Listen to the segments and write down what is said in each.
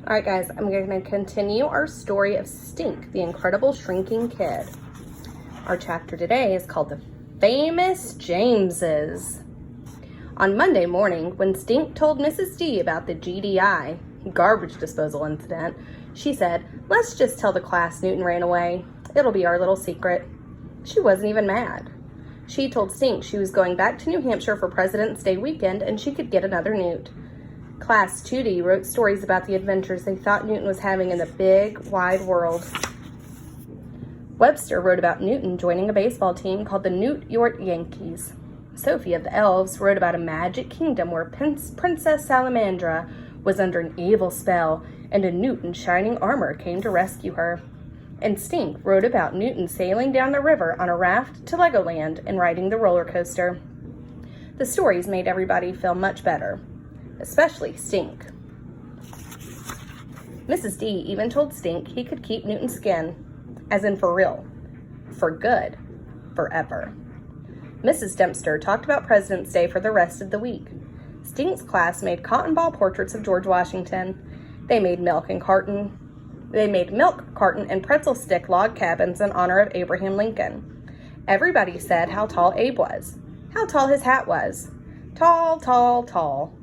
All right, guys, I'm going to continue our story of Stink, the Incredible Shrinking Kid. Our chapter today is called The Famous Jameses. On Monday morning, when Stink told Mrs. D about the GDI, garbage disposal incident, she said, "Let's just tell the class Newton ran away. It'll be our little secret." She wasn't even mad. She told Stink she was going back to New Hampshire for President's Day weekend and she could get another Newt. Class 2D wrote stories about the adventures they thought Newton was having in the big, wide world. Webster wrote about Newton joining a baseball team called the Newt York Yankees. Sophie of the Elves wrote about a magic kingdom where Princess Salamandra was under an evil spell and a Newt in shining armor came to rescue her. And Stink wrote about Newton sailing down the river on a raft to Legoland and riding the roller coaster. The stories made everybody feel much better, especially Stink. Mrs. D even told Stink he could keep Newton's skin, as in for real, for good, forever. Mrs. Dempster talked about President's Day for the rest of the week. Stink's class made cotton ball portraits of George Washington. They made milk carton and pretzel stick log cabins in honor of Abraham Lincoln. Everybody said how tall Abe was, how tall his hat was. Tall, tall, tall.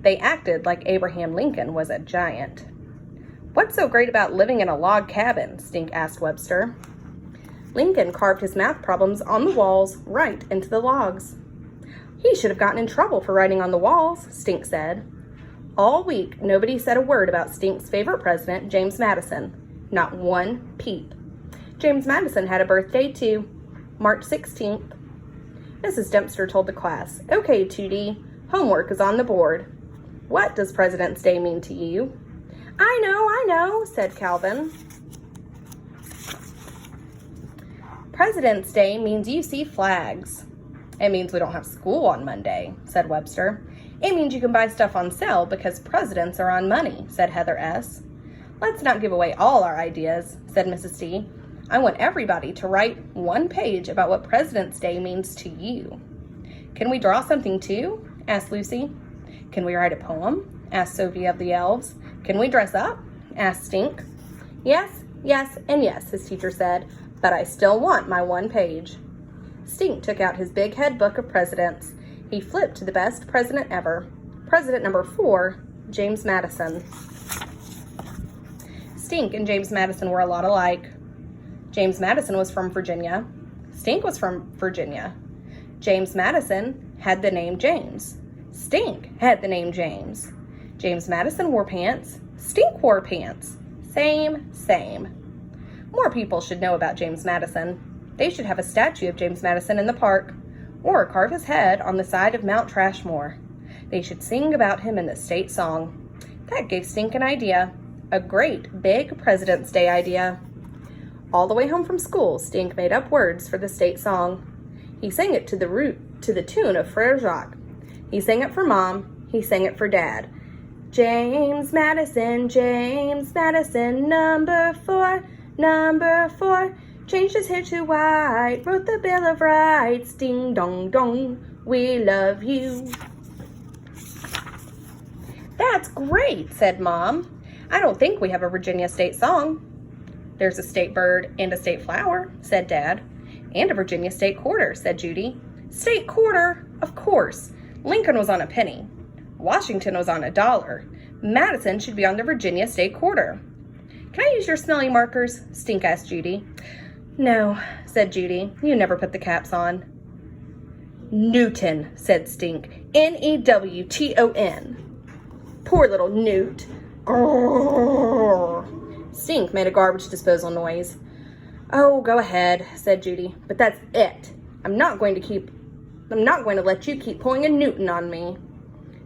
They acted like Abraham Lincoln was a giant. "What's so great about living in a log cabin?" Stink asked Webster. "Lincoln carved his math problems on the walls right into the logs." "He should have gotten in trouble for writing on the walls," Stink said. All week, nobody said a word about Stink's favorite president, James Madison. Not one peep. James Madison had a birthday too, March 16th. Mrs. Dempster told the class, "Okay, 2D, homework is on the board. What does President's Day mean to you?" I know, said Calvin. "President's Day means you see flags." "It means we don't have school on Monday," said Webster. "It means you can buy stuff on sale because presidents are on money," said Heather S. "Let's not give away all our ideas," said Mrs. D. "I want everybody to write one page about what President's Day means to you." "Can we draw something too?" asked Lucy. "Can we write a poem?" asked Sophie of the Elves. "Can we dress up?" asked Stink. Yes, and yes, his teacher said, "but I still want my one page." Stink took out his big head book of presidents. He flipped to the best president ever. President number 4, James Madison. Stink and James Madison were a lot alike. James Madison was from Virginia. Stink was from Virginia. James Madison had the name James. Stink had the name James. James Madison wore pants. Stink wore pants. Same. More people should know about James Madison. They should have a statue of James Madison in the park, or carve his head on the side of Mount Trashmore. They should sing about him in the state song. That gave Stink an idea, a great big President's Day idea. All the way home from school, Stink made up words for the state song. He sang it to the tune of Frere Jacques. He sang it for Mom. He sang it for Dad. James Madison, number 4, changed his hair to white, wrote the Bill of Rights, ding dong dong, we love you. "That's great," said Mom. "I don't think we have a Virginia state song." "There's a state bird and a state flower," said Dad. "And a Virginia state quarter," said Judy. "State quarter? Of course. Lincoln was on a penny. Washington was on $1. Madison should be on the Virginia state quarter." "Can I use your smelly markers?" Stink asked Judy. "No," said Judy. "You never put the caps on." "Newton," said Stink. Newton. "Poor little Newt." Grrr. Stink made a garbage disposal noise. "Oh, go ahead," said Judy. "But that's it. I'm not going to let you keep pulling a Newton on me."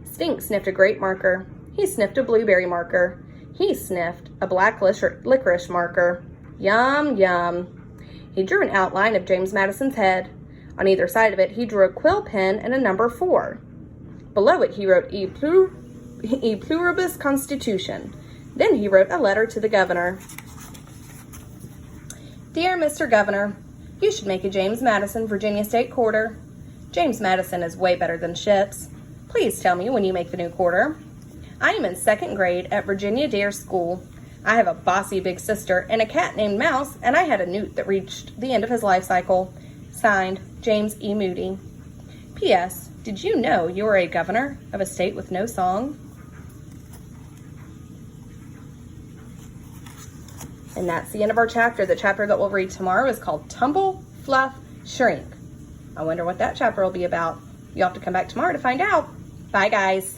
Stink sniffed a grape marker. He sniffed a blueberry marker. He sniffed a black licorice marker. Yum, yum. He drew an outline of James Madison's head. On either side of it, he drew a quill pen and a number 4. Below it, he wrote E pluribus constitution. Then he wrote a letter to the governor. "Dear Mr. Governor, you should make a James Madison Virginia State quarter. James Madison is way better than ships. Please tell me when you make the new quarter. I am in 2nd grade at Virginia Dare School. I have a bossy big sister and a cat named Mouse, and I had a newt that reached the end of his life cycle. Signed, James E. Moody. P.S. Did you know you are a governor of a state with no song? And that's the end of our chapter. The chapter that we'll read tomorrow is called Tumble, Fluff, Shrink. I wonder what that chapter will be about. You'll have to come back tomorrow to find out. Bye, guys.